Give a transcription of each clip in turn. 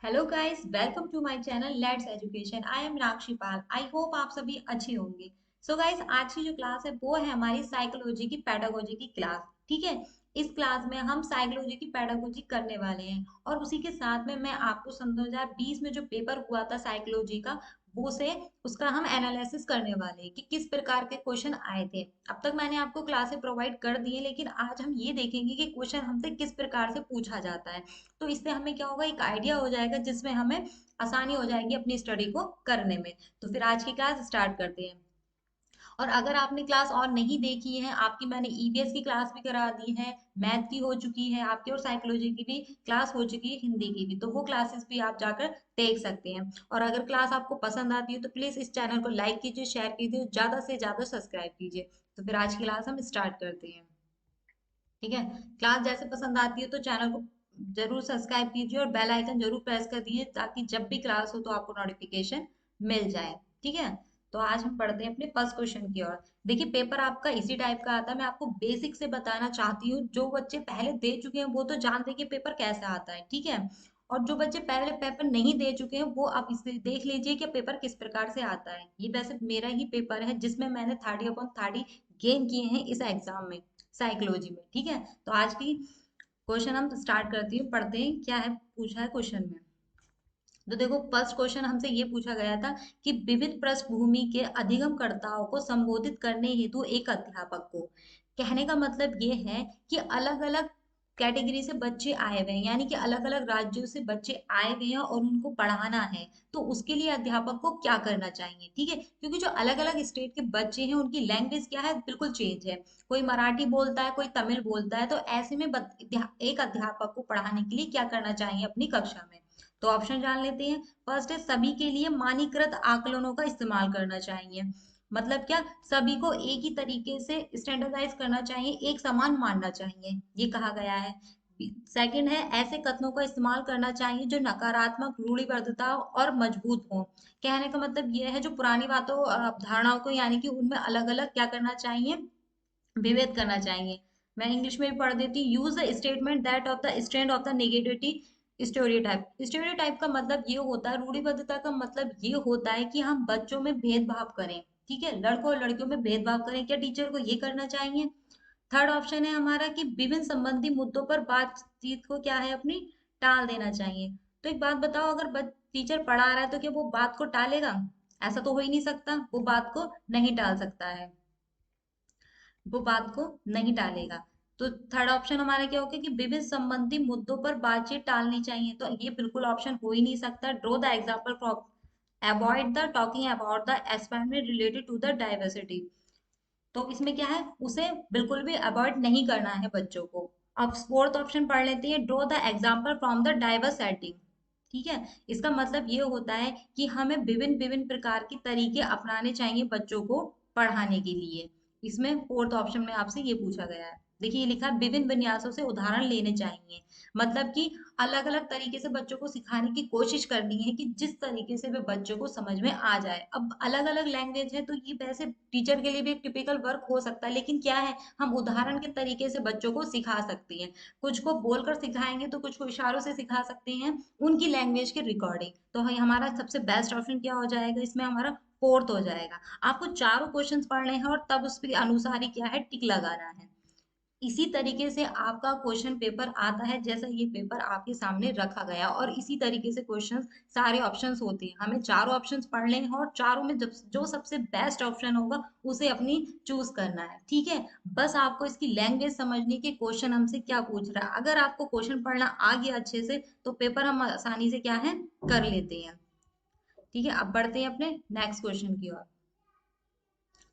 Hello guys, welcome to my channel let's education. I am Rakshi Pal. I hope आप सभी अच्छे होंगे। सो गाइस, आज की जो क्लास है वो है हमारी साइकोलॉजी की पैडागोजी की क्लास। ठीक है। इस क्लास में हम साइकोलॉजी की पैडागोजी करने वाले हैं और उसी के साथ में मैं आपको सन 2020 में जो पेपर हुआ था साइकोलॉजी का, वो से उसका हम एनालिसिस करने वाले हैं कि किस प्रकार के क्वेश्चन आए थे। अब तक मैंने आपको क्लासेस प्रोवाइड कर दी है, लेकिन आज हम ये देखेंगे कि क्वेश्चन हमसे किस प्रकार से पूछा जाता है। तो इससे हमें क्या होगा, एक आइडिया हो जाएगा जिसमें हमें आसानी हो जाएगी अपनी स्टडी को करने में। तो फिर आज की क्लास स्टार्ट करते हैं। और अगर आपने क्लास और नहीं देखी है, आपकी मैंने ईवीएस की क्लास भी करा दी है, मैथ की हो चुकी है आपकी, और साइकोलॉजी की भी क्लास हो चुकी है, हिंदी की भी, तो वो क्लासेस भी आप जाकर देख सकते हैं। और अगर क्लास आपको पसंद आती है तो प्लीज इस चैनल को लाइक कीजिए, शेयर कीजिए, ज्यादा से ज्यादा सब्सक्राइब कीजिए। तो फिर आज की क्लास हम स्टार्ट करते हैं। ठीक है। क्लास जैसे पसंद आती है तो चैनल को जरूर सब्सक्राइब कीजिए और बेल आइकन जरूर प्रेस कर दीजिए, ताकि जब भी क्लास हो तो आपको नोटिफिकेशन मिल जाए। ठीक है। तो आज हम पढ़ते हैं अपने फर्स्ट क्वेश्चन की ओर। देखिए, पेपर आपका इसी टाइप का आता है। मैं आपको बेसिक से बताना चाहती हूँ। जो बच्चे पहले दे चुके हैं वो तो जानते हैं कि पेपर कैसे आता है। ठीक है। और जो बच्चे पहले पेपर नहीं दे चुके हैं वो आप इसे देख लीजिए कि पेपर किस प्रकार से आता है। ये वैसे मेरा ही पेपर है जिसमें मैंने 30/30 गेन किए हैं इस एग्जाम में, साइकोलॉजी में। ठीक है। तो आज की क्वेश्चन हम स्टार्ट करती हूँ, पढ़ते हैं क्या है पूछा है क्वेश्चन में। तो देखो, फर्स्ट क्वेश्चन हमसे ये पूछा गया था कि विविध पृष्ठभूमि के अधिगमकर्ताओं को संबोधित करने हेतु एक अध्यापक को। कहने का मतलब ये है कि अलग अलग कैटेगरी से बच्चे आए हुए हैं, यानी कि अलग अलग राज्यों से बच्चे आए हुए हैं और उनको पढ़ाना है। तो उसके लिए अध्यापक को क्या करना चाहिए। ठीक है, क्योंकि जो अलग अलग स्टेट के बच्चे हैं उनकी लैंग्वेज क्या है, बिल्कुल चेंज है। कोई मराठी बोलता है, कोई तमिल बोलता है। तो ऐसे में एक अध्यापक को पढ़ाने के लिए क्या करना चाहिए अपनी कक्षा में। तो ऑप्शन जान लेते हैं। फर्स्ट है, सभी के लिए मानकीकृत आकलनों का इस्तेमाल करना चाहिए। मतलब क्या, सभी को एक ही तरीके से स्टैंडर्डाइज करना चाहिए, एक समान मानना चाहिए, ये कहा गया है। सेकंड है, ऐसे कथनों का इस्तेमाल करना चाहिए जो नकारात्मक रूढ़िबद्धता और मजबूत हो। कहने का मतलब ये है, जो पुरानी बातों और अवधारणाओं को, यानी कि उनमें अलग अलग क्या करना चाहिए, विभेद करना चाहिए। मैं इंग्लिश में भी पढ़ देती हूँ। Use the statement that of the strength of the negativity stereotype. Stereotype का मतलब ये होता है, रूढ़िबद्धता का मतलब ये होता है कि हम बच्चों में भेदभाव करें। ठीक है, लड़कों और लड़कियों में भेदभाव करें, क्या टीचर को ये करना चाहिए। थर्ड ऑप्शन है हमारा कि विभिन्न संबंधी मुद्दों पर बातचीत को क्या है, अपनी टाल देना चाहिए। तो एक बात बताओ, अगर टीचर पढ़ा रहा है तो क्या वो बात को टालेगा? ऐसा तो हो ही नहीं सकता, वो बात को नहीं टाल सकता है, वो बात को नहीं टालेगा। तो थर्ड ऑप्शन हमारा क्या होगा कि विभिन्न संबंधी मुद्दों पर बातचीत टालनी चाहिए। तो ये बिल्कुल ऑप्शन हो ही नहीं सकता। Draw the example from, avoid the talking about the experiment related to the diversity. तो इसमें क्या है, उसे बिल्कुल भी अवॉइड नहीं करना है बच्चों को। अब फोर्थ ऑप्शन पढ़ लेते हैं। Draw the example from the diverse setting. ठीक है। इसका मतलब ये होता है कि हमें विभिन्न विभिन्न प्रकार के तरीके अपनाने चाहिए बच्चों को पढ़ाने के लिए। इसमें फोर्थ ऑप्शन में आपसे ये पूछा गया है। देखिए, ये लिखा है, विभिन्न विन्यासों से उदाहरण लेने चाहिए। मतलब कि अलग अलग तरीके से बच्चों को सिखाने की कोशिश करनी है कि जिस तरीके से वे बच्चों को समझ में आ जाए। अब अलग अलग लैंग्वेज है तो ये वैसे टीचर के लिए भी एक टिपिकल वर्क हो सकता है, लेकिन क्या है, हम उदाहरण के तरीके से बच्चों को सिखा सकते हैं। कुछ को बोलकर सिखाएंगे तो कुछ को इशारों से सिखा सकते हैं, उनकी लैंग्वेज के रिकॉर्डिंग। तो हमारा सबसे बेस्ट ऑप्शन क्या हो जाएगा, इसमें हमारा फोर्थ हो जाएगा। आपको चारों क्वेश्चंस पढ़ने हैं और तब उसके अनुसार ही क्या है, टिक लगाना है। इसी तरीके से आपका क्वेश्चन पेपर आता है, जैसा ये पेपर आपके सामने रखा गया, और इसी तरीके से क्वेश्चंस सारे ऑप्शंस होते हैं। हमें चारों ऑप्शंस पढ़ने हैं और चारों में जब जो सबसे बेस्ट ऑप्शन होगा उसे अपनी चूज करना है। ठीक है। बस आपको इसकी लैंग्वेज समझनी कि क्वेश्चन हमसे क्या पूछ रहा है। अगर आपको क्वेश्चन पढ़ना आ गया अच्छे से तो पेपर हम आसानी से क्या है, कर लेते हैं। ठीक है। अब बढ़ते हैं अपने नेक्स्ट क्वेश्चन की ओर।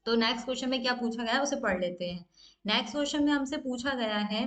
तो नेक्स्ट क्वेश्चन में क्या पूछा गया है उसे पढ़ लेते हैं। नेक्स्ट क्वेश्चन में हमसे पूछा गया है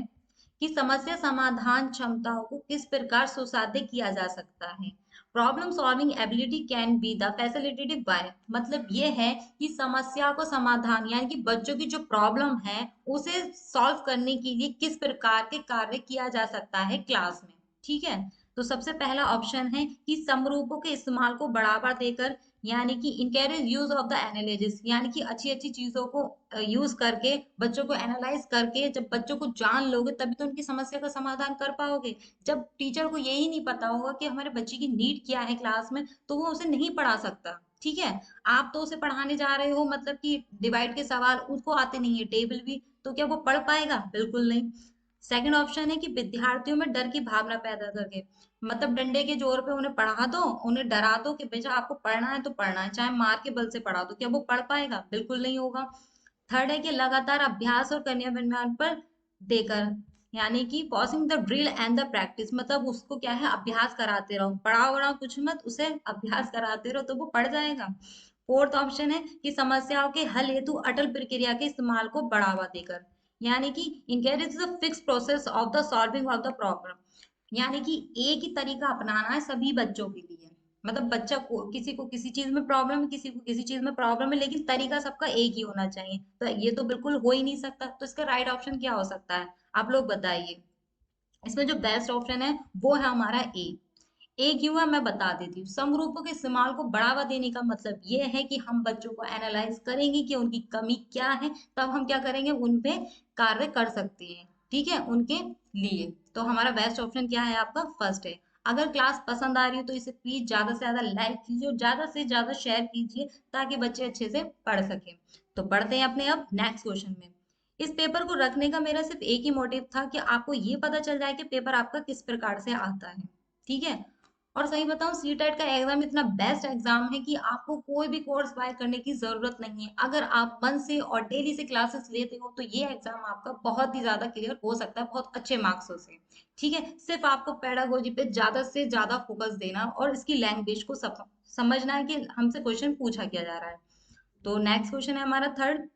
कि समस्या समाधान क्षमताओं को किस प्रकार सुसाध्य किया जा सकता है। Problem solving ability can be the facilitated bye. मतलब ये है कि समस्या को समाधान, यानी कि बच्चों की जो प्रॉब्लम है उसे सॉल्व करने के लिए किस प्रकार के कार्य किया जा सकता है क्लास में। ठीक है। तो सबसे पहला ऑप्शन है कि समरूपों के इस्तेमाल को बढ़ावा देकर, यानी कि encourage use of the analysis, यानी कि अच्छी अच्छी चीजों को यूज करके, बच्चों को एनालाइज करके, जब बच्चों को जान लोगे तभी तो उनकी समस्या का समाधान कर पाओगे। जब टीचर को यही नहीं पता होगा कि हमारे बच्चे की नीड क्या है क्लास में, तो वो उसे नहीं पढ़ा सकता। ठीक है, आप तो उसे पढ़ाने जा रहे हो, मतलब कि डिवाइड के सवाल उसको आते नहीं है, टेबल भी, तो क्या वो पढ़ पाएगा? बिल्कुल नहीं। सेकंड ऑप्शन है कि विद्यार्थियों में डर की भावना पैदा करके, मतलब डंडे के जोर पे उन्हें पढ़ा दो, उन्हें डरा दो कि बेटा आपको पढ़ना है तो पढ़ना है, चाहे मार के बल से पढ़ा दो, क्या वो पढ़ पाएगा? बिल्कुल नहीं होगा। थर्ड है कि लगातार अभ्यास और क्रियान्वयन पर देकर, यानी कि pausing the drill and the practice, मतलब उसको क्या है, अभ्यास कराते रहो, पढ़ाओ वढ़ाओ कुछ मत, उसे अभ्यास कराते रहो तो वो पढ़ जाएगा। फोर्थ ऑप्शन है कि समस्याओं के हल हेतु अटल प्रक्रिया के इस्तेमाल को बढ़ावा देकर, यानी कि encourage the fix process of the solving of the problem, यानी कि एक ही तरीका अपनाना है सभी बच्चों के लिए। मतलब बच्चा को किसी चीज में प्रॉब्लम है, किसी को किसी चीज में प्रॉब्लम है, लेकिन तरीका सबका एक ही होना चाहिए, तो ये तो बिल्कुल हो ही नहीं सकता। तो इसका राइट ऑप्शन क्या हो सकता है, आप लोग बताइए। इसमें जो बेस्ट ऑप्शन है वो है हमारा ए। एक क्यों है मैं बता देती हूँ। समरूपों के इस्तेमाल को बढ़ावा देने का मतलब ये है कि हम बच्चों को एनालाइज करेंगे कि उनकी कमी क्या है, तब हम क्या करेंगे, उन पे कार्य कर सकते हैं। ठीक है, उनके लिए। तो हमारा बेस्ट ऑप्शन क्या है आपका, फर्स्ट है। अगर क्लास पसंद आ रही हो तो इसे प्लीज ज्यादा से ज्यादा लाइक कीजिए और ज्यादा से ज्यादा शेयर कीजिए, ताकि बच्चे अच्छे से पढ़ सकें। तो बढ़ते हैं अपने अब नेक्स्ट क्वेश्चन में। इस पेपर को रखने का मेरा सिर्फ एक ही मोटिव था कि आपको ये पता चल जाए कि पेपर आपका किस प्रकार से आता है। ठीक है, और सही बताऊं, सी टेट का एग्जाम इतना बेस्ट एग्जाम है कि आपको कोई भी कोर्स बाय करने की जरूरत नहीं है। अगर आप मन से और डेली से क्लासेस लेते हो तो ये एग्जाम आपका बहुत ही ज्यादा क्लियर हो सकता है, बहुत अच्छे मार्क्सों से। ठीक है, सिर्फ आपको पेडागोजी पे ज्यादा से ज्यादा फोकस देना और इसकी लैंग्वेज को समझना है कि हमसे क्वेश्चन पूछा किया जा रहा है। तो नेक्स्ट क्वेश्चन है हमारा थर्ड।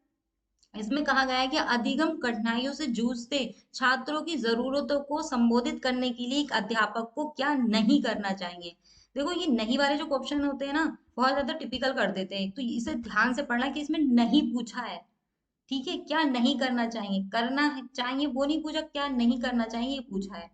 इसमें कहा गया है कि अधिगम कठिनाइयों से जूझते छात्रों की जरूरतों को संबोधित करने के लिए एक अध्यापक को क्या नहीं करना चाहिए। देखो, ये नहीं वाले जो क्वेश्चन होते हैं ना, बहुत ज्यादा टिपिकल कर देते हैं, तो इसे ध्यान से पढ़ना कि इसमें नहीं पूछा है। ठीक है, क्या नहीं करना चाहिए, करना है चाहिए वो नहीं पूछा, क्या नहीं करना चाहिए ये पूछा है।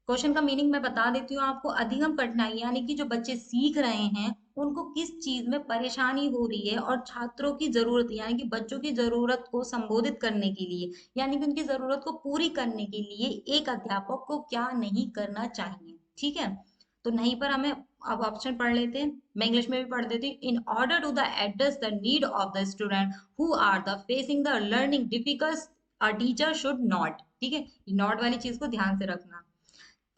क्वेश्चन का मीनिंग मैं बता देती हूँ आपको। अधिगम कठिनाई यानी कि जो बच्चे सीख रहे हैं उनको किस चीज में परेशानी हो रही है, और छात्रों की जरूरत यानी कि बच्चों की जरूरत को संबोधित करने के लिए, यानी कि उनकी जरूरत को पूरी करने के लिए एक अध्यापक को क्या नहीं करना चाहिए। ठीक है, तो नहीं पर हमें अब ऑप्शन पढ़ लेते हैं, मैं इंग्लिश में भी पढ़ देती हूँ। In order to the address the need of the student who are the facing the learning difficult, a teacher should not. ठीक है, नॉट वाली चीज को ध्यान से रखना।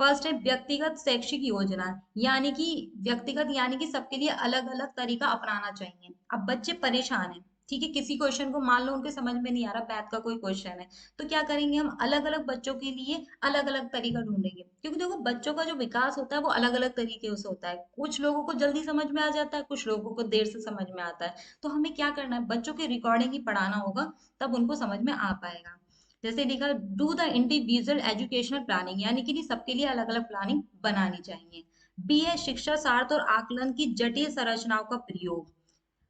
फर्स्ट है व्यक्तिगत शैक्षिक योजना, यानी कि व्यक्तिगत यानी कि सबके लिए अलग अलग तरीका अपनाना चाहिए। अब बच्चे परेशान हैं, ठीक है, किसी क्वेश्चन को मान लो उनके समझ में नहीं आ रहा, मैथ का कोई क्वेश्चन है, तो क्या करेंगे, हम अलग अलग बच्चों के लिए अलग अलग तरीका ढूंढेंगे, क्योंकि देखो बच्चों का जो विकास होता है वो अलग अलग तरीके से होता है। कुछ लोगों को जल्दी समझ में आ जाता है, कुछ लोगों को देर से समझ में आता है। तो हमें क्या करना है, बच्चों के रिकॉर्डिंग ही पढ़ाना होगा, तब उनको समझ में आ पाएगा। जैसे लिखा, do the individual educational planning, यानी कि सबके लिए अलग अलग प्लानिंग बनानी चाहिए। बी है शिक्षा सार्थ और आकलन की जटिल संरचनाओं का प्रयोग,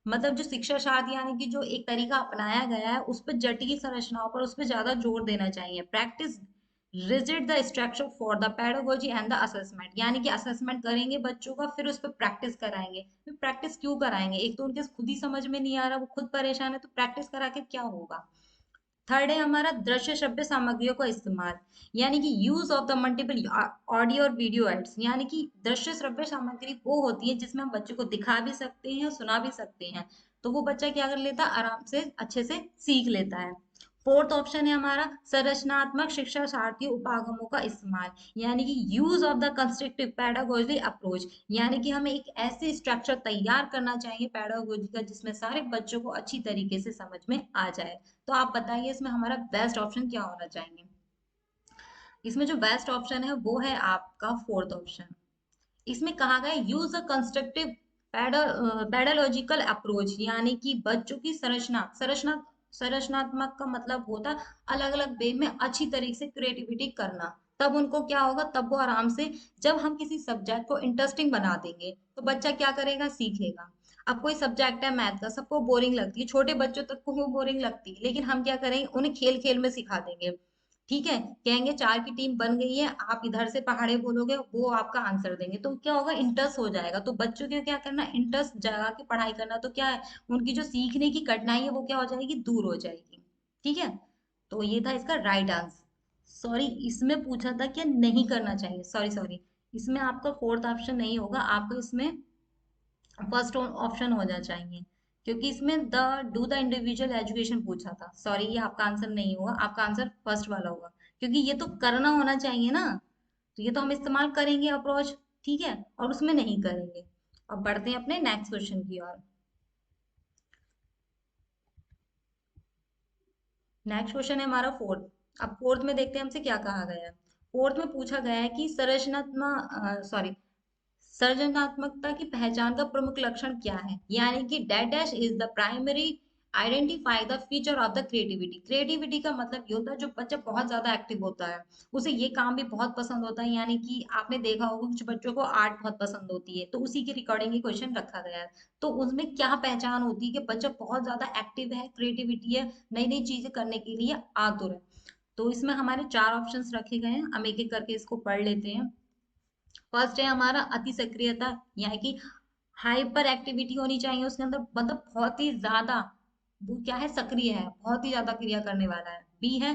मतलब जो शिक्षा शास्त्र यानी कि जो एक तरीका अपनाया गया है उस पर जटिल संरचनाओं पर उस पर ज्यादा जोर देना चाहिए। Practice rigid the structure for the pedagogy and the assessment, यानी कि असेसमेंट करेंगे बच्चों का, फिर उस पर प्रैक्टिस कराएंगे। फिर प्रैक्टिस क्यों कराएंगे, एक तो उनके खुद ही समझ में नहीं आ रहा, वो खुद परेशान है, तो प्रैक्टिस करा के क्या होगा। थर्ड है हमारा दृश्य श्रव्य सामग्रियों का इस्तेमाल, यानी कि use of the multiple audio और वीडियो एड्स, यानी कि दृश्य श्रव्य सामग्री वो होती है जिसमें हम बच्चों को दिखा भी सकते हैं, सुना भी सकते हैं, तो वो बच्चा क्या कर लेता है, आराम से अच्छे से सीख लेता है। फोर्थ ऑप्शन है हमारा संरचनात्मक शिक्षा सारथी उपागमों का इस्तेमाल, यानी कि use of the constructive pedagogy approach, यानी कि हमें एक ऐसे स्ट्रक्चर तैयार करना चाहिए पेडागोजी का जिसमें सारे बच्चों को अच्छी तरीके से समझ में आ जाए। तो आप बताइए इसमें हमारा बेस्ट ऑप्शन क्या होना चाहिए। इसमें जो बेस्ट ऑप्शन है वो है आपका फोर्थ ऑप्शन। इसमें कहा गया use a constructive pedagogical approach, यानी कि बच्चों की संरचनात्मक का मतलब होता अलग अलग वे में अच्छी तरीके से क्रिएटिविटी करना। तब उनको क्या होगा, तब वो आराम से, जब हम किसी सब्जेक्ट को इंटरेस्टिंग बना देंगे तो बच्चा क्या करेगा, सीखेगा। अब कोई सब्जेक्ट है मैथ का, सबको बोरिंग लगती है, छोटे बच्चों तक को वो बोरिंग लगती है, लेकिन हम क्या करेंगे, उन्हें खेल खेल में सिखा देंगे। ठीक है, कहेंगे 4 की टीम बन गई है, आप इधर से पहाड़े बोलोगे, वो आपका आंसर देंगे, तो क्या होगा, इंटरेस्ट हो जाएगा। तो बच्चों को क्या करना, इंटरेस्ट जगा के पढ़ाई करना, तो क्या है, उनकी जो सीखने की कठिनाई है वो क्या हो जाएगी, दूर हो जाएगी। ठीक है, तो ये था इसका राइट आंसर। सॉरी, इसमें पूछा था कि नहीं करना चाहिए, सॉरी सॉरी, इसमें आपका फोर्थ ऑप्शन नहीं होगा, आपको इसमें फर्स्ट ऑप्शन होना चाहिए, क्योंकि इसमें the do the individual education पूछा था। सॉरी, ये आपका आंसर नहीं होगा, आपका आंसर फर्स्ट वाला होगा, क्योंकि ये तो करना होना चाहिए ना, तो ये तो हम इस्तेमाल करेंगे अप्रोच, ठीक है, और उसमें नहीं करेंगे। अब बढ़ते हैं अपने नेक्स्ट क्वेश्चन की ओर। नेक्स्ट क्वेश्चन है हमारा फोर्थ। अब फोर्थ में देखते हैं हमसे क्या कहा गया है। फोर्थ में पूछा गया है कि संरचनात्मक सॉरी सृजनात्मकता की पहचान का प्रमुख लक्षण क्या है, यानी कि dash dash is the primary identify the feature of the creativity. Creativity का मतलब ये होता है जो बच्चा बहुत ज्यादा एक्टिव होता है, उसे ये काम भी बहुत पसंद होता है, यानी कि आपने देखा होगा कुछ बच्चों को आर्ट बहुत पसंद होती है, तो उसी की रिकॉर्डिंग ही क्वेश्चन रखा गया है। तो उसमें क्या पहचान होती है कि बच्चा बहुत ज्यादा एक्टिव है, क्रिएटिविटी है, नई नई चीजें करने के लिए आतुर है। तो इसमें हमारे 4 ऑप्शंस रखे गए हैं, हम एक एक करके इसको पढ़ लेते हैं। फर्स्ट है हमारा अति सक्रियता, यानी कि हाइपर एक्टिविटी होनी चाहिए उसके अंदर, मतलब बहुत ही ज्यादा वो क्या है, सक्रिय है, बहुत ही ज्यादा क्रिया करने वाला है। बी है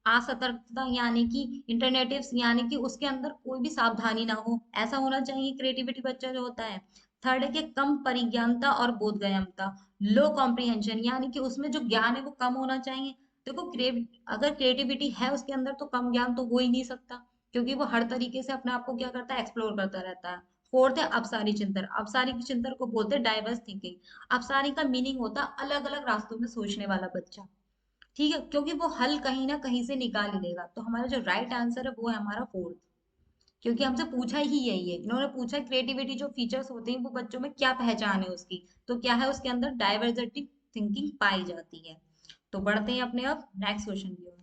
असतर्कता, यानी कि इंटरनेटिव, यानी कि उसके अंदर कोई भी सावधानी ना हो, ऐसा होना चाहिए क्रिएटिविटी बच्चा जो होता है। थर्ड है कि कम परिज्ञानता और बोधगम्यता, लो कॉम्प्रिहेंशन, यानी कि उसमें जो ज्ञान है वो कम होना चाहिए। देखो अगर क्रिएटिविटी है उसके अंदर तो कम ज्ञान तो हो ही नहीं सकता, क्योंकि वो हर तरीके से अपने आप को क्या करता है, एक्सप्लोर करता रहता है। फोर्थ है अपसारी चिंतन, अपसारी चिंतन को बोलते हैं डाइवर्स थिंकिंग। अपसारी का मीनिंग होता है अलग अलग रास्तों में सोचने वाला बच्चा, ठीक है, क्योंकि वो हल कहीं ना कहीं से निकाल ही लेगा। तो हमारा जो राइट आंसर है वो है हमारा फोर्थ, क्योंकि हमसे पूछा ही यही है, इन्होंने पूछा क्रिएटिविटी जो फीचर्स होते हैं वो बच्चों में क्या पहचान है उसकी, तो क्या है उसके अंदर डाइवर्जेटिव थिंकिंग पाई जाती है। तो बढ़ते हैं अपने अब नेक्स्ट क्वेश्चन की ओर।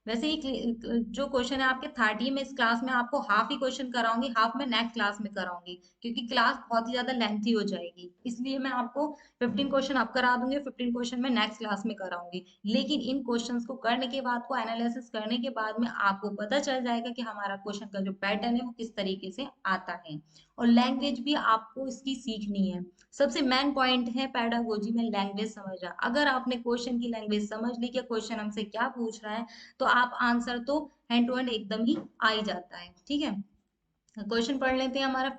वैसे ही जो क्वेश्चन है आपके 30 में, इस क्लास में आपको हाफ ही क्वेश्चन कराऊंगी, हाफ मैं नेक्स्ट क्लास में कराऊंगी, क्योंकि क्लास बहुत ही ज्यादा लेंथी हो जाएगी, इसलिए मैं आपको 15 क्वेश्चन अब करा दूंगी, 15 क्वेश्चन मैं नेक्स्ट क्लास में कराऊंगी। लेकिन इन क्वेश्चंस को करने के बाद, को एनालिसिस करने के बाद में आपको पता चल जाएगा कि हमारा क्वेश्चन का जो पैटर्न है वो किस तरीके से आता है। और लैंग्वेज भी आपको इसकी सीखनी है, सबसे मेन पॉइंट है पैडागोजी में लैंग्वेज समझना। अगर आपने क्वेश्चन की लैंग्वेज समझ ली कि क्वेश्चन हमसे क्या पूछ रहा है, तो आप आंसर तो हैंड टू हैंड एकदम ही आ ही जाता है। ठीक है, क्वेश्चन पढ़ लेते हैं। हमारा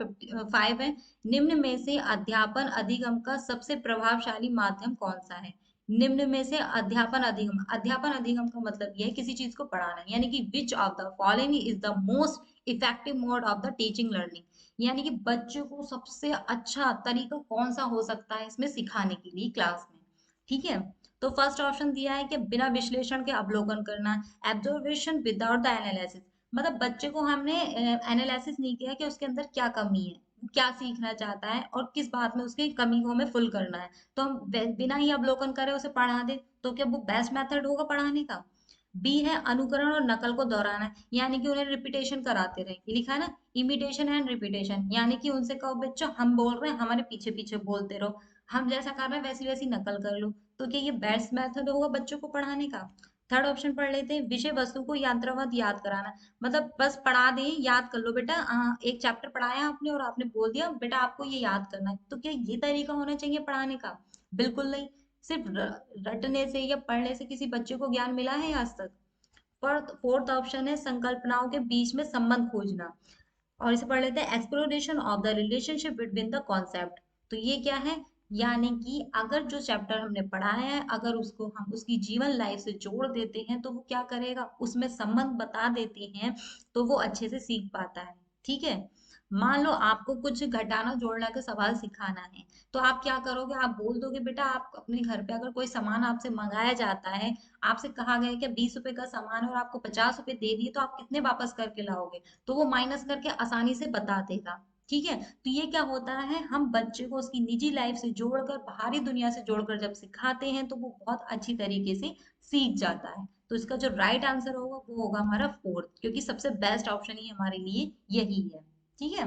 5 है, निम्न में से अध्यापन अधिगम का सबसे प्रभावशाली माध्यम कौन सा है। निम्न में से अध्यापन अधिगम, अध्यापन अधिगम का मतलब यह है किसी चीज को पढ़ाना, यानी कि विच of the following is the most effective mode of the teaching learning, यानी कि बच्चों को सबसे अच्छा तरीका कौन सा हो सकता है इसमें सिखाने के लिए क्लास में। ठीक है, तो फर्स्ट ऑप्शन दिया है कि बिना विश्लेषण के अवलोकन करना, एब्जर्वेशन विदाउट द एनालिसिस, मतलब बच्चे को हमने एनालिसिस नहीं किया कि उसके अंदर क्या कमी है, वो क्या सीखना चाहता है और किस बात में उसकी कमी को हमें फुल करना है, तो हम बिना ही अवलोकन करे उसे पढ़ा दे, तो क्या वो बेस्ट मेथड होगा पढ़ाने का। बी है अनुकरण और नकल को दोहराना, यानी कि उन्हें रिपीटेशन कराते रहे, ये लिखा है ना, इमिटेशन एंड रिपीटेशन, यानी कि उनसे कहो बच्चों हम बोल रहे हैं हमारे पीछे पीछे बोलते रहो, हम जैसा कर रहे हैं वैसी वैसी नकल कर लो, तो क्या ये बेस्ट मेथड होगा बच्चों को पढ़ाने का। थर्ड ऑप्शन पढ़ लेते हैं, विषय वस्तु को यंत्रवत याद कराना, मतलब बस पढ़ा दें, याद कर लो बेटा, एक चैप्टर पढ़ाया आपने और आपने बोल दिया बेटा आपको ये याद करना है, तो क्या ये तरीका होना चाहिए पढ़ाने का, बिल्कुल नहीं। सिर्फ रटने से या पढ़ने से किसी बच्चे को ज्ञान मिला है आज तक। फोर्थ ऑप्शन है संकल्पनाओं के बीच में संबंध खोजना, और इसे पढ़ लेते हैं, exploration of the relationship between the concept. तो ये क्या है, यानी कि अगर जो चैप्टर हमने पढ़ाया है अगर उसको हम उसकी जीवन लाइफ से जोड़ देते हैं तो वो क्या करेगा, उसमें संबंध बता देते हैं, तो वो अच्छे से सीख पाता है। ठीक है, मान लो आपको कुछ घटाना जोड़ना का सवाल सिखाना है, तो आप क्या करोगे, आप बोल दोगे बेटा आप अपने घर पे अगर कोई सामान आपसे मंगाया जाता है, आपसे कहा गया है कि 20 रुपए का सामान है और आपको 50 रुपए दे दिए, तो आप कितने वापस करके लाओगे, तो वो माइनस करके आसानी से बता देगा। ठीक है, तो ये क्या होता है, हम बच्चे को उसकी निजी लाइफ से जोड़कर, बाहरी दुनिया से जोड़कर जब सिखाते हैं तो वो बहुत अच्छी तरीके से सीख जाता है। तो इसका जो राइट आंसर होगा वो होगा हमारा फोर्थ, क्योंकि सबसे बेस्ट ऑप्शन ही हमारे लिए यही है। ठीक है,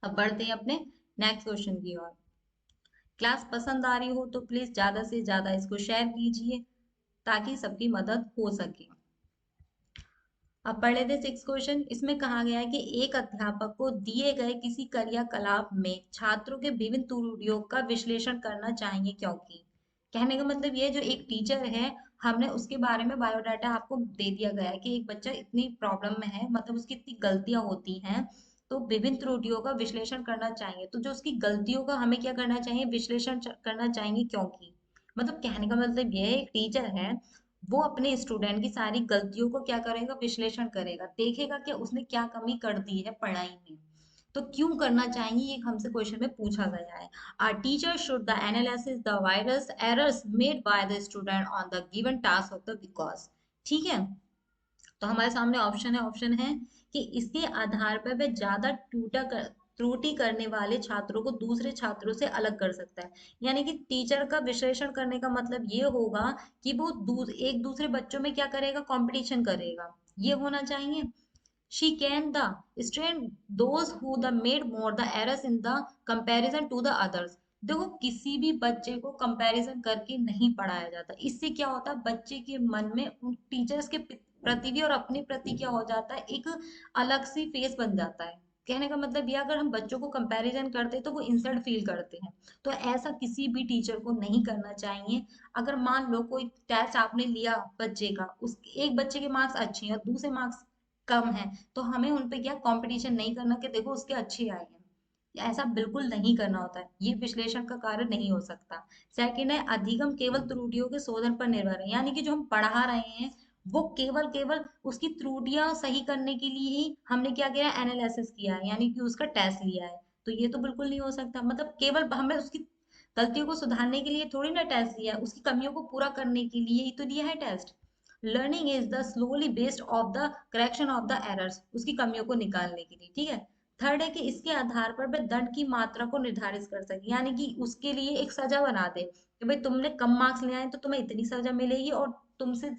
अब बढ़ते हैं अपने नेक्स्ट क्वेश्चन की ओर। क्लास पसंद आ रही हो तो प्लीज ज्यादा से ज्यादा इसको शेयर कीजिए, ताकि सबकी मदद हो सके। अब पढ़ लेते 6 क्वेश्चन। इसमें कहा गया है कि एक अध्यापक को दिए गए किसी क्रियाकलाप में छात्रों के विभिन्न त्रुटियों का विश्लेषण करना चाहिए क्योंकि। कहने का मतलब ये, जो एक टीचर है, हमने उसके बारे में बायोडाटा आपको दे दिया गया है कि एक बच्चा इतनी प्रॉब्लम में है, मतलब उसकी इतनी गलतियां होती हैं, तो विभिन्न त्रुटियों का विश्लेषण करना चाहिए। तो जो उसकी गलतियों का हमें क्या करना चाहिए, विश्लेषण करना चाहिए क्योंकि। मतलब कहने का मतलब ये है, एक टीचर है, वो अपने स्टूडेंट की सारी गलतियों को क्या करेगा, विश्लेषण करेगा, देखेगा कि उसने क्या कमी कर दी है पढ़ाई में। तो क्यों करना चाहिए, ये हमसे क्वेश्चन में पूछा गया है। A teacher should the analysis the virus errors made by the student on the given task of the because। ठीक है, तो हमारे सामने ऑप्शन है कि इसके आधार पर वह ज्यादा त्रुटि करने वाले छात्रों को दूसरे छात्रों से अलग कर सकता है। यानी कि टीचर का विश्लेषण करने का मतलब ये होगा कि वो एक दूसरे बच्चों में क्या करेगा, कंपटीशन करेगा, ये होना चाहिए। She can the student those who the made more the errors in the comparison to the others। देखो, किसी भी बच्चे को कंपैरिजन करके नहीं पढ़ाया जाता। इससे क्या होता है, बच्चे के मन में उन टीचर्स के प्रति भी और अपने प्रति क्या हो जाता है, एक अलग सी फेस बन जाता है। कहने का मतलब ये, अगर हम बच्चों को कंपैरिजन करते हैं तो वो इंसल्ट फील करते हैं। तो ऐसा किसी भी टीचर को नहीं करना चाहिए। अगर मान लो कोई टेस्ट आपने लिया बच्चे का, उस एक बच्चे के मार्क्स अच्छे हैं और दूसरे मार्क्स कम है, तो हमें उन पे क्या कंपटीशन नहीं करना कि देखो उसके अच्छे आए हैं। ऐसा बिल्कुल नहीं करना होता है, ये विश्लेषण का कार्य नहीं हो सकता। सेकंड है, अधिगम केवल त्रुटियों के शोधन पर निर्भर है। यानी कि जो हम पढ़ा रहे हैं, वो केवल केवल उसकी त्रुटियां सही करने के लिए ही हमने क्या किया, एनालिसिस किया है, यानी कि उसका टेस्ट लिया है। तो ये तो बिल्कुल नहीं हो सकता। मतलब केवल हमें उसकी गलतियों को सुधारने के लिए थोड़ी ना टेस्ट लिया है, उसकी कमियों को पूरा करने के लिए ही तो दिया है test. Learning is the slowly based of the correction of the errors, उसकी कमियों को निकालने के लिए। ठीक है। थर्ड है कि इसके आधार पर वह दंड की मात्रा को निर्धारित कर सके, यानी कि उसके लिए एक सजा बना दे कि भाई तुमने कम मार्क्स ले आए तो तुम्हें इतनी सजा मिलेगी, और तुमसे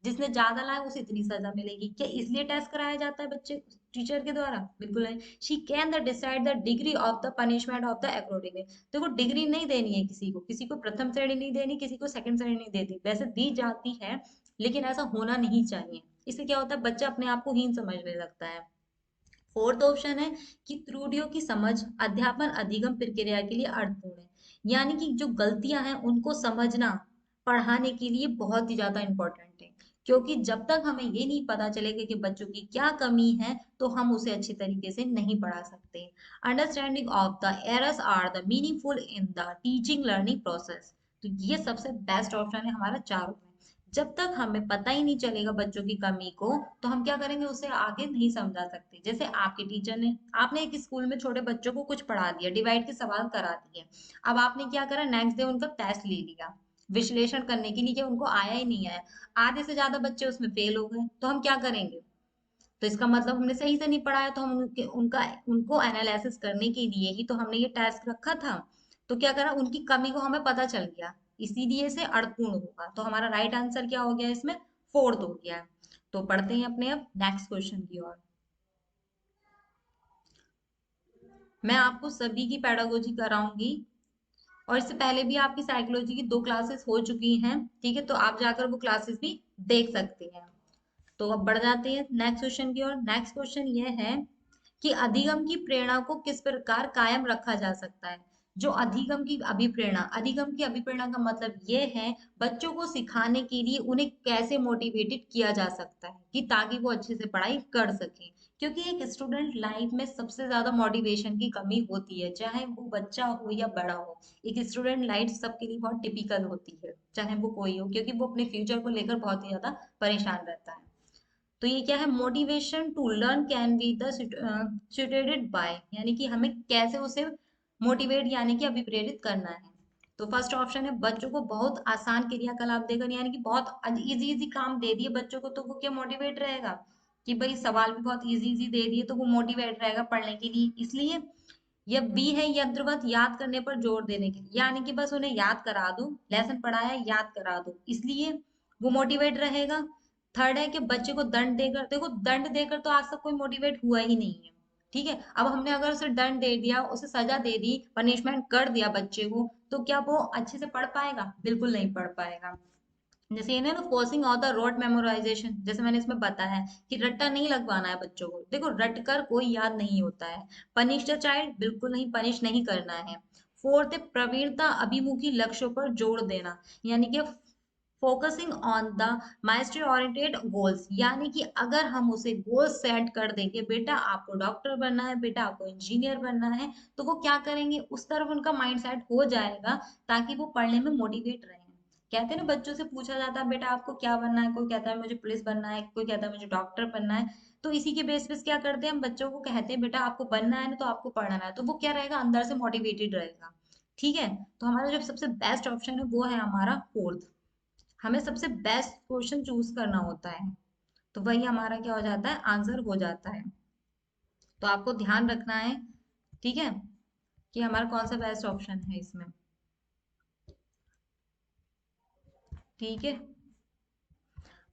जिसने ज्यादा लाया उसे इतनी सजा मिलेगी। क्या इसलिए टेस्ट कराया जाता है बच्चे टीचर के द्वारा? बिल्कुल नहीं। She can the decide the degree of the punishment of the accordingly. देखो, डिग्री नहीं देनी है किसी को, किसी को प्रथम श्रेणी नहीं देनी, किसी को सेकंड श्रेणी नहीं देती, वैसे दी जाती है, लेकिन ऐसा होना नहीं चाहिए। इससे क्या होता है, बच्चा अपने आप को हीन समझने लगता है। फोर्थ ऑप्शन है कि त्रुटियों की समझ अध्यापन अधिगम प्रक्रिया के लिए अर्थपूर्ण है। यानी कि जो गलतियां हैं उनको समझना पढ़ाने के लिए बहुत ही ज्यादा इंपॉर्टेंट है। क्योंकि जब तक हमें ये नहीं पता चलेगा कि बच्चों की क्या कमी है, तो हम उसे अच्छी तरीके से नहीं पढ़ा सकते। Understanding of the errors are the meaningful in the teaching learning process. तो ये सबसे बेस्ट ऑप्शन है हमारा चारों में। जब तक हमें पता ही नहीं चलेगा बच्चों की कमी को, तो हम क्या करेंगे, उसे आगे नहीं समझा सकते। जैसे आपके टीचर ने, आपने एक स्कूल में छोटे बच्चों को कुछ पढ़ा दिया, डिवाइड के सवाल करा दिए। अब आपने क्या करा, नेक्स्ट डे उनका टेस्ट ले लिया विश्लेषण करने के लिए कि उनको आया ही नहीं आया। आधे से ज्यादा बच्चे उसमें फेल हो गए, तो हम क्या करेंगे? तो इसका मतलब हमने सही से नहीं पढ़ाया। तो हम उनको एनालिसिस करने के लिए ही तो हमने ये टास्क रखा था। तो क्या करा, उनकी कमी को हमें पता चल गया, इसीलिए से अर्थपूर्ण होगा। तो हमारा राइट आंसर क्या हो गया इसमें, फोर्थ हो गया है। तो पढ़ते हैं अपने अब नेक्स्ट क्वेश्चन की ओर। मैं आपको सभी की पेडागोजी कराऊंगी, और इससे पहले भी आपकी साइकोलॉजी की 2 क्लासेस हो चुकी हैं। ठीक है, तो आप जाकर वो क्लासेस भी देख सकते हैं। तो अब बढ़ जाते हैं नेक्स्ट क्वेश्चन की ओर। नेक्स्ट क्वेश्चन ये है कि अधिगम की प्रेरणा को किस प्रकार कायम रखा जा सकता है। जो अधिगम की अभिप्रेरणा का मतलब ये है, बच्चों को सिखाने के लिए उन्हें कैसे मोटिवेटेड किया जा सकता है कि ताकि वो अच्छे से पढ़ाई कर सके। क्योंकि एक स्टूडेंट लाइफ में सबसे ज्यादा मोटिवेशन की कमी होती है, चाहे वो बच्चा हो या बड़ा हो। एक स्टूडेंट लाइफ सबके लिए बहुत टिपिकल होती है, चाहे वो कोई हो, क्योंकि वो अपने फ्यूचर को लेकर बहुत ही ज्यादा परेशान रहता है। तो ये क्या है, motivation to learn can be the situated by, यानी कि हमें कैसे उसे मोटिवेट यानी कि अभिप्रेरित करना है। तो फर्स्ट ऑप्शन है, बच्चों को बहुत आसान क्रियाकलाप देकर, यानी कि बहुत इजी इजी काम दे दिए बच्चों को, तो वो क्या मोटिवेट रहेगा कि भाई सवाल भी बहुत इजी इजी दे दिए, तो वो मोटिवेट रहेगा पढ़ने के लिए, इसलिए। या बी है, यंत्रवत याद करने पर जोर देने के लिए, यानी कि बस उन्हें याद करा दो, लेसन पढ़ाया याद करा दो, इसलिए वो मोटिवेट रहेगा। थर्ड है कि बच्चे को दंड देकर, देखो दंड देकर तो आज तक कोई मोटिवेट हुआ ही नहीं है। ठीक है, अब हमने अगर उसे दंड दे दिया, उसे सजा दे दी, पनिशमेंट कर दिया बच्चे को, तो क्या वो अच्छे से पढ़ पाएगा? बिल्कुल नहीं पढ़ पाएगा। जैसे ये ना forcing on the road memorisation, जैसे मैंने इसमें बताया है कि रट्टा नहीं लगवाना है बच्चों को। देखो रट कर कोई याद नहीं होता है। पनिश द चाइल्ड, बिल्कुल नहीं, पनिश नहीं करना है। फोर्थ है प्रवीणता अभिमुखी लक्ष्यों पर जोर देना, यानी कि focusing on the mastery oriented goals, यानी कि अगर हम उसे गोल सेट कर देंगे, बेटा आपको डॉक्टर बनना है, बेटा आपको इंजीनियर बनना है, तो वो क्या करेंगे, उस तरफ उनका माइंड सेट हो जाएगा, ताकि वो पढ़ने में मोटिवेट रहे। कहते हैं ना, बच्चों से पूछा जाता है बेटा आपको क्या बनना है, कोई कहता है मुझे पुलिस बनना है, कोई कहता है मुझे डॉक्टर बनना है। तो इसी के बेस पे क्या करते हैं, हम बच्चों को कहते हैं बेटा आपको बनना है ना, तो आपको पढ़ना है, तो वो क्या रहेगा, अंदर से मोटिवेटेड रहेगा। ठीक है। तो हमारा जो सबसे बेस्ट ऑप्शन है वो है हमारा फोर्थ। हमें सबसे बेस्ट क्वेश्चन चूज करना होता है, तो वही हमारा क्या हो जाता है, आंसर हो जाता है। तो आपको ध्यान रखना है, ठीक है, कि हमारा कौन सा बेस्ट ऑप्शन है इसमें। ठीक है।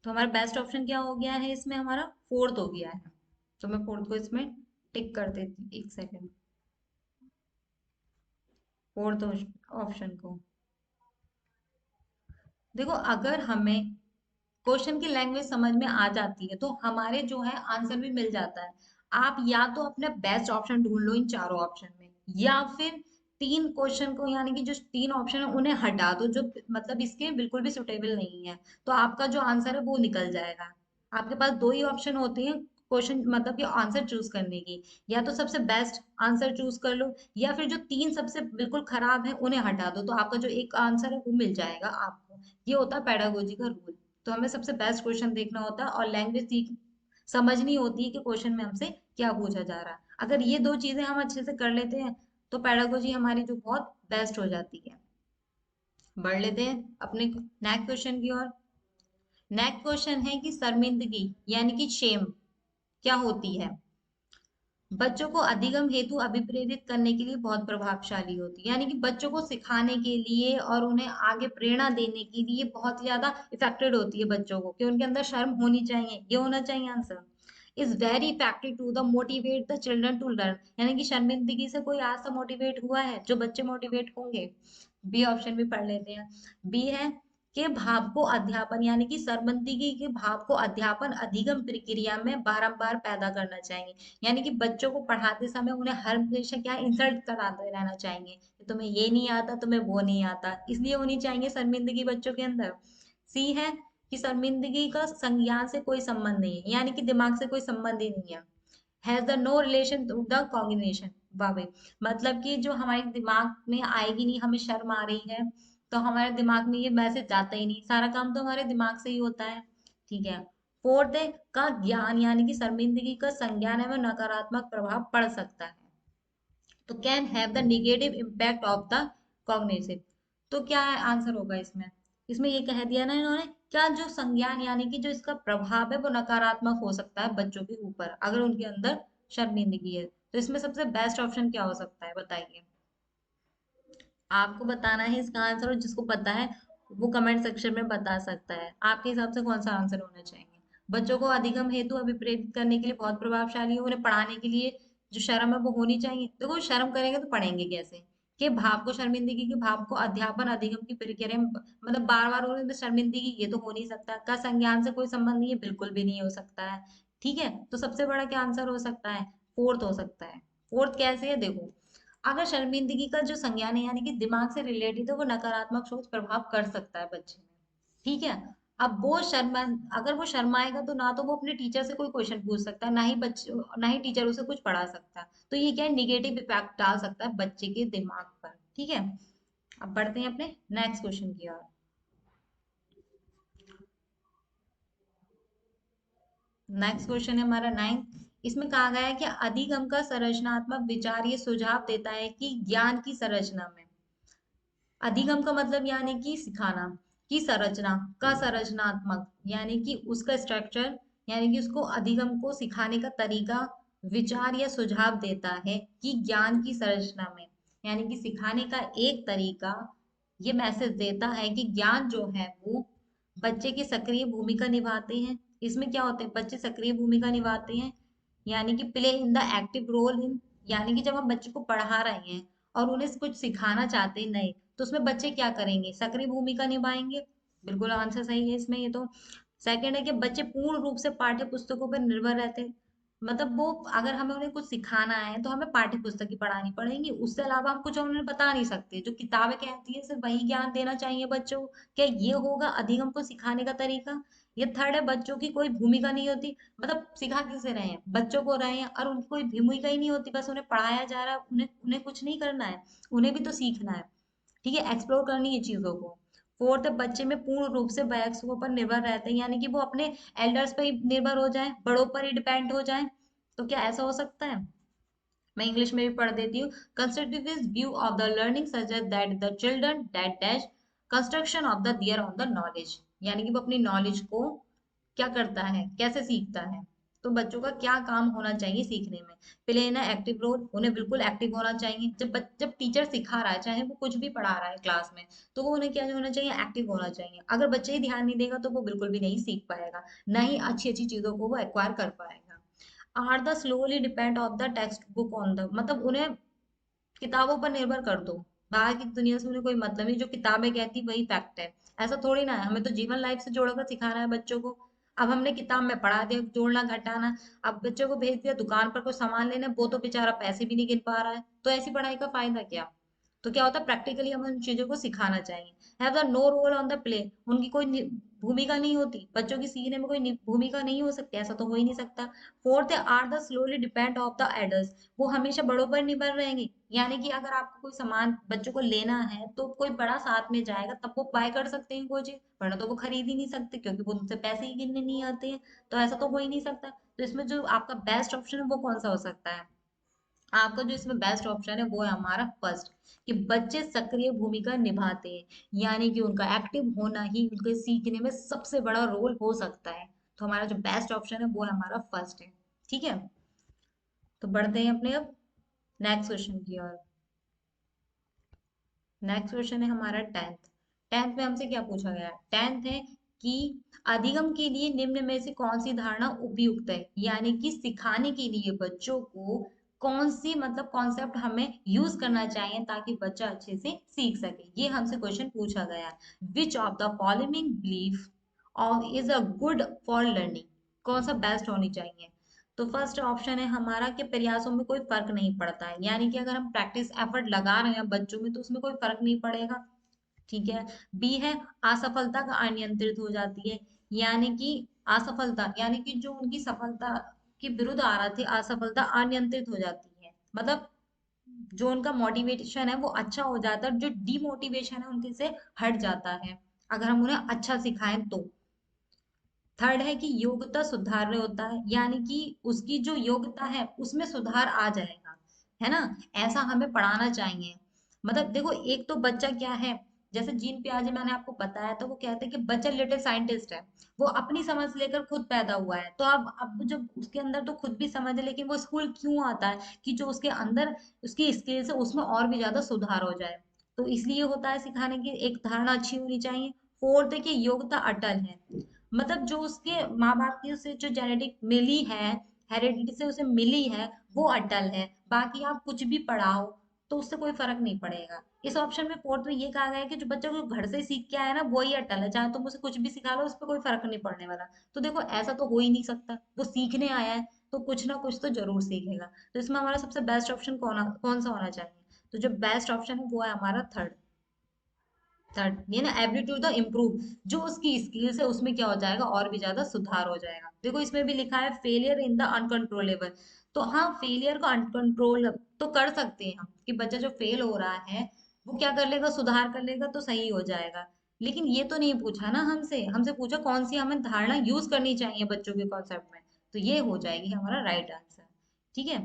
तो हमारा बेस्ट ऑप्शन क्या हो गया है इसमें, हमारा फोर्थ हो गया है। तो मैं फोर्थ को इसमें टिक कर देती हूँ, एक सेकेंड, फोर्थ ऑप्शन को। देखो अगर हमें क्वेश्चन की लैंग्वेज समझ में आ जाती है, तो हमारे जो है आंसर भी मिल जाता है। आप या तो अपना बेस्ट ऑप्शन ढूंढ लो इन चारों ऑप्शन में, या फिर तीन क्वेश्चन को, यानी कि जो तीन ऑप्शन है उन्हें हटा दो, जो मतलब इसके बिल्कुल भी सुटेबल नहीं है, तो आपका जो आंसर है वो निकल जाएगा। आपके पास दो ही ऑप्शन होते हैं क्वेश्चन, मतलब कि आंसर चूज करने की, या तो सबसे बेस्ट आंसर चूज कर लो, या फिर जो तीन सबसे बिल्कुल खराब है उन्हें हटा दो, तो आपका जो एक आंसर है वो मिल जाएगा आपको। ये होता है पेडागोजी का रूल। तो हमें सबसे बेस्ट क्वेश्चन देखना होता है, और लैंग्वेज सीख समझनी होती है कि क्वेश्चन में हमसे क्या पूछा जा रहा है। अगर ये दो चीजें हम अच्छे से कर लेते हैं, तो पेडागोजी हमारी जो बहुत बेस्ट हो जाती है। बढ़ लेते हैं अपने नेक्स्ट क्वेश्चन की ओर। नेक्स्ट क्वेश्चन है कि शर्मिंदगी यानी कि शेम क्या होती है। बच्चों को अधिगम हेतु अभिप्रेरित करने के लिए बहुत प्रभावशाली होती है, यानी कि बच्चों को सिखाने के लिए और उन्हें आगे प्रेरणा देने के लिए बहुत ज्यादा इफेक्टेड होती है बच्चों को, कि उनके अंदर शर्म होनी चाहिए, ये होना चाहिए answer. Is very effective to the motivate the children to learn, यानी कि शर्मिंदगी से कोई आज तक मोटिवेट हुआ है, जो बच्चे मोटिवेट होंगे। बी ऑप्शन भी पढ़ लेते हैं। बी है के भाव को अध्यापन, यानी कि शर्मिंदगी के भाव को अध्यापन अधिगम प्रक्रिया में बारंबार पैदा करना चाहिए, यानी कि बच्चों को पढ़ाते समय उन्हें हर हमेशा क्या इंसल्ट कराते रहना चाहिए, कि तुम्हें ये नहीं आता, तुम्हें वो नहीं आता, इसलिए होनी चाहिए शर्मिंदगी बच्चों के अंदर। सी है कि शर्मिंदगी का संज्ञान से कोई संबंध नहीं है, यानी कि दिमाग से कोई संबंध ही नहीं है। Has the no relation to the cognition, वावे, मतलब कि जो हमारे दिमाग में आएगी नहीं, हमें शर्म आ रही है, तो हमारे दिमाग में ये मैसेज जाता ही नहीं, सारा काम तो हमारे दिमाग से ही होता है। ठीक है। फोर्थ है का ज्ञान, यानी कि शर्मिंदगी का संज्ञान है में नकारात्मक प्रभाव पड़ सकता है, तो can have the negative impact of the cognitive. तो क्या आंसर होगा इसमें, इसमें ये कह दिया ना इन्होंने, क्या जो संज्ञान यानी कि जो इसका प्रभाव है वो नकारात्मक हो सकता है बच्चों के ऊपर, अगर उनके अंदर शर्मिंदगी है। तो इसमें सबसे बेस्ट ऑप्शन क्या हो सकता है, बताइए। आपको बताना है इसका आंसर, और जिसको पता है वो कमेंट सेक्शन में बता सकता है, आपके हिसाब से कौन सा आंसर होना चाहिए। बच्चों को अधिगम हेतु अभिप्रेरित करने के लिए बहुत प्रभावशाली है, उन्हें पढ़ाने के लिए जो शर्म है वो होनी चाहिए। देखो शर्म करेंगे तो पढ़ेंगे कैसे, के भाव को, शर्मिंदगी के भाव को अध्यापन अधिगम की प्रक्रिया में, मतलब बार बार उन्हें तो शर्मिंदगी, ये तो हो नहीं सकता, का संज्ञान से कोई संबंध नहीं है, बिल्कुल भी नहीं हो सकता है। ठीक है। तो सबसे बड़ा क्या आंसर हो सकता है, फोर्थ हो सकता है। फोर्थ कैसे है, देखो अगर शर्मिंदगी का जो संज्ञान है, यानी कि दिमाग से रिलेटेड है, वो नकारात्मक सोच प्रभाव कर सकता है बच्चे में। ठीक है। अब वो शर्मा, अगर वो शर्माएगा तो ना तो वो अपने टीचर से कोई क्वेश्चन पूछ सकता है, ना ही बच्चे, ना ही टीचर उसे कुछ पढ़ा सकता है, तो ये क्या है, निगेटिव इफेक्ट डाल सकता है बच्चे के दिमाग पर। ठीक है। अब बढ़ते हैं अपने नेक्स्ट क्वेश्चन की ओर। नेक्स्ट क्वेश्चन है हमारा नाइन्थ। इसमें कहा गया है कि अधिगम का संरचनात्मक विचार ये सुझाव देता है कि ज्ञान की संरचना में, अधिगम का मतलब यानी कि सिखाना, की संरचना का संरचनात्मक, यानी कि उसका स्ट्रक्चर, यानी कि उसको अधिगम को सिखाने का तरीका विचार या सुझाव देता है कि ज्ञान की संरचना में, यानी कि सिखाने का एक तरीका ये मैसेज देता है कि ज्ञान जो है वो बच्चे की सक्रिय भूमिका निभाते हैं। इसमें क्या होते हैं, बच्चे सक्रिय भूमिका निभाते हैं, यानी कि play in the active role in, यानी कि जब हम बच्चे को पढ़ा रहे हैं और उन्हें कुछ सिखाना चाहते हैं नए, तो उसमें बच्चे क्या करेंगे, सक्रिय भूमिका निभाएंगे। बिल्कुल आंसर सही है इसमें ये तो। सेकंड है कि बच्चे पूर्ण रूप से पाठ्य पुस्तकों पर निर्भर रहते हैं। मतलब वो, अगर हमें उन्हें कुछ सिखाना है तो हमें पाठ्य पुस्तक ही पढ़ानी पड़ेगी, उससे अलावा हम कुछ उन्हें बता नहीं सकते। जो किताबें कहती है सिर्फ वही ज्ञान देना चाहिए बच्चों को। क्या ये होगा अधिगम को सिखाने का तरीका? ये थर्ड है, बच्चों की कोई भूमिका नहीं होती। मतलब सिखा किसे रहे हैं, बच्चों को रहे हैं, और उनकी कोई भूमिका ही नहीं होती, बस उन्हें पढ़ाया जा रहा है, उन्हें उन्हें कुछ नहीं करना है, उन्हें भी तो सीखना है। ठीक है, एक्सप्लोर करनी है चीजों को। फोर्थ, बच्चे में पूर्ण रूप से वयस्कों पर निर्भर रहते हैं, यानी कि वो अपने एल्डर्स पर ही निर्भर हो जाए, बड़ों पर ही डिपेंड हो जाए। तो क्या ऐसा हो सकता है? मैं इंग्लिश में भी पढ़ देती हूँ। Constructivist view of the learning suggest that the children that dash construction of the their on the knowledge, यानी कि वो अपनी नॉलेज को क्या करता है, कैसे सीखता है। तो बच्चों का क्या काम होना चाहिए सीखने में? प्ले इन एक्टिव रोल, उन्हें बिल्कुल एक्टिव होना चाहिए। जब टीचर सिखा रहा है, चाहे वो कुछ भी पढ़ा रहा है क्लास में, तो वो उन्हें क्या होना चाहिए, एक्टिव होना चाहिए। अगर बच्चे ही ध्यान नहीं देगा तो वो बिल्कुल भी नहीं सीख पाएगा, ना ही अच्छी अच्छी चीजों को वो एक्वायर कर पाएगा। Are the slowly depend of the text book on the, मतलब उन्हें किताबों पर निर्भर कर दो। बाहर की दुनिया से उन्हें कोई मतलब नहीं, जो किताबें कहती वही फैक्ट है। ऐसा थोड़ी ना है, हमें तो जीवन लाइफ से जोड़कर सिखाना है बच्चों को। अब हमने किताब में पढ़ा दिया जोड़ना घटाना, अब बच्चों को भेज दिया दुकान पर कोई सामान लेने, वो तो बेचारा पैसे भी नहीं गिन पा रहा है, तो ऐसी पढ़ाई का फायदा क्या? तो क्या होता है, प्रैक्टिकली हमें उन चीजों को सिखाना चाहिए। Have the no role on the play, उनकी कोई भूमिका नहीं होती, बच्चों की सीखने में कोई भूमिका नहीं हो सकती, ऐसा तो हो ही नहीं सकता। Fourth, are the slowly depend of the adult, वो हमेशा बड़ों पर निर्भर रहेंगे। यानी कि अगर आपको कोई सामान बच्चों को लेना है तो कोई बड़ा साथ में जाएगा तब वो बाय कर सकते हैं कोई चीज, वरना तो वो खरीद ही नहीं सकते, क्योंकि वो उनसे पैसे ही गिनने नहीं आते हैं। तो ऐसा तो हो ही नहीं सकता। तो इसमें जो आपका बेस्ट ऑप्शन है वो कौन सा हो सकता है? आपका जो इसमें बेस्ट ऑप्शन है वो है हमारा फर्स्ट, कि बच्चे सक्रिय भूमिका निभाते हैं, यानी कि उनका एक्टिव होना ही उनके सीखने में सबसे बड़ा रोल हो सकता है। तो हमारा जो बेस्ट ऑप्शन है वो है हमारा फर्स्ट है। ठीक है, तो बढ़ते हैं अपने अब नेक्स्ट क्वेश्चन की ओर। नेक्स्ट क्वेश्चन है हमारा टेंथ। टेंथ में हमसे क्या पूछा गया है? टेंथ है कि अधिगम के लिए निम्न में से कौन सी धारणा उपयुक्त है, यानी कि सिखाने के लिए बच्चों को कौन सी, मतलब कॉन्सेप्ट हमें यूज करना चाहिए ताकि बच्चा अच्छे से सीख सके, ये हमसे क्वेश्चन पूछा गया है। Which of the following belief और is a good for learning, कौन सा बेस्ट होनी चाहिए? तो फर्स्ट ऑप्शन है हमारा कि प्रयासों में कोई फर्क नहीं पड़ता है, यानी कि अगर हम प्रैक्टिस एफर्ट लगा रहे हैं बच्चों में तो उसमें कोई फर्क नहीं पड़ेगा। ठीक है। बी है असफलता का अनियंत्रित हो जाती है, यानी कि असफलता, यानी कि जो उनकी सफलता के विरुद्ध आ रहा थे, असफलता अनियंत्रित हो जाती है। मतलब जो उनका मोटिवेशन है वो अच्छा हो जाता है, जो डीमोटिवेशन है उनके से हट जाता है, अगर हम उन्हें अच्छा सिखाएं तो। थर्ड है कि योग्यता सुधार होता है, यानी कि उसकी जो योग्यता है उसमें सुधार आ जाएगा, है ना? ऐसा हमें पढ़ाना चाहिए। मतलब देखो, एक तो बच्चा क्या है, जैसे जीन पियाजे मैंने आपको बताया, तो वो कहते हैं कि बच्चा लिटिल साइंटिस्ट है। वो अपनी समझ लेकर खुद पैदा हुआ है, तो अब जब उसके अंदर तो खुद भी समझ है, लेकिन वो स्कूल क्यों आता है कि जो उसके अंदर उसकी स्किल्स है उसमें और भी ज्यादा सुधार हो जाए। तो इसलिए होता है सिखाने की एक धारणा अच्छी होनी चाहिए। फोर्थ है कि योग्यता अटल है, मतलब जो उसके माँ बाप की उसे जो जेनेटिक मिली है, हेरिडिटी से उसे मिली है, वो अटल है। बाकी आप कुछ भी पढ़ाओ तो उससे कोई फर्क नहीं पड़ेगा। इस ऑप्शन में फोर्थ में ये कहा गया है कि जो बच्चा को घर से सीख के आया है ना वही अटल है, चाहे तुम उसे कुछ भी सिखा लो उस पर कोई फर्क नहीं पड़ने वाला। तो देखो ऐसा तो हो ही नहीं सकता, वो सीखने आया है तो कुछ ना कुछ तो जरूर सीखेगा। तो इसमें हमारा सबसे बेस्ट ऑप्शन कौन सा होना चाहिए? तो जो बेस्ट ऑप्शन है वो है हमारा थर्ड। थर्ड ये ना, एबिलिटी टू इम्प्रूव, जो उसकी स्किल्स है उसमें क्या हो जाएगा, और भी ज्यादा सुधार हो जाएगा। देखो इसमें भी लिखा है फेलियर इन द अनकंट्रोलेबल, तो हाँ फेलियर को अनकंट्रोल तो कर सकते हैं हम, कि बच्चा जो फेल हो रहा है वो क्या कर लेगा, सुधार कर लेगा तो सही हो जाएगा। लेकिन ये तो नहीं पूछा ना हमसे, हमसे पूछा कौन सी हमें धारणा यूज करनी चाहिए बच्चों के कॉन्सेप्ट में, तो ये हो जाएगी हमारा राइट आंसर। ठीक है,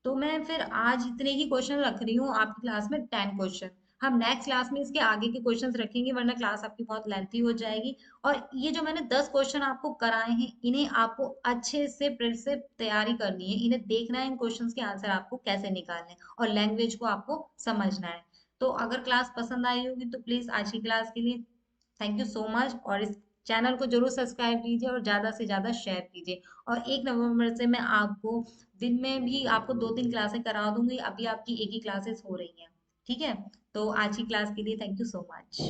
तो मैं फिर आज इतने ही क्वेश्चन रख रही हूँ आपकी क्लास में, 10 क्वेश्चन। हम नेक्स्ट क्लास में इसके आगे के क्वेश्चंस रखेंगे, वरना क्लास आपकी बहुत लेंथी हो जाएगी। और ये जो मैंने 10 क्वेश्चन आपको कराए हैं, इन्हें आपको अच्छे से तैयारी करनी है, इन्हें देखना है इन क्वेश्चंस के आंसर आपको कैसे निकालने हैं, और लैंग्वेज को आपको समझना है। तो अगर क्लास पसंद आई होगी तो प्लीज आज की क्लास के लिए थैंक यू सो मच, और इस चैनल को जरूर सब्सक्राइब कीजिए और ज्यादा से ज्यादा शेयर कीजिए। और 1 नवंबर से मैं आपको दिन में भी आपको 2-3 क्लासें करा दूंगी, अभी आपकी एक ही क्लासेस हो रही हैं। ठीक है, तो आज की क्लास के लिए थैंक यू सो मच।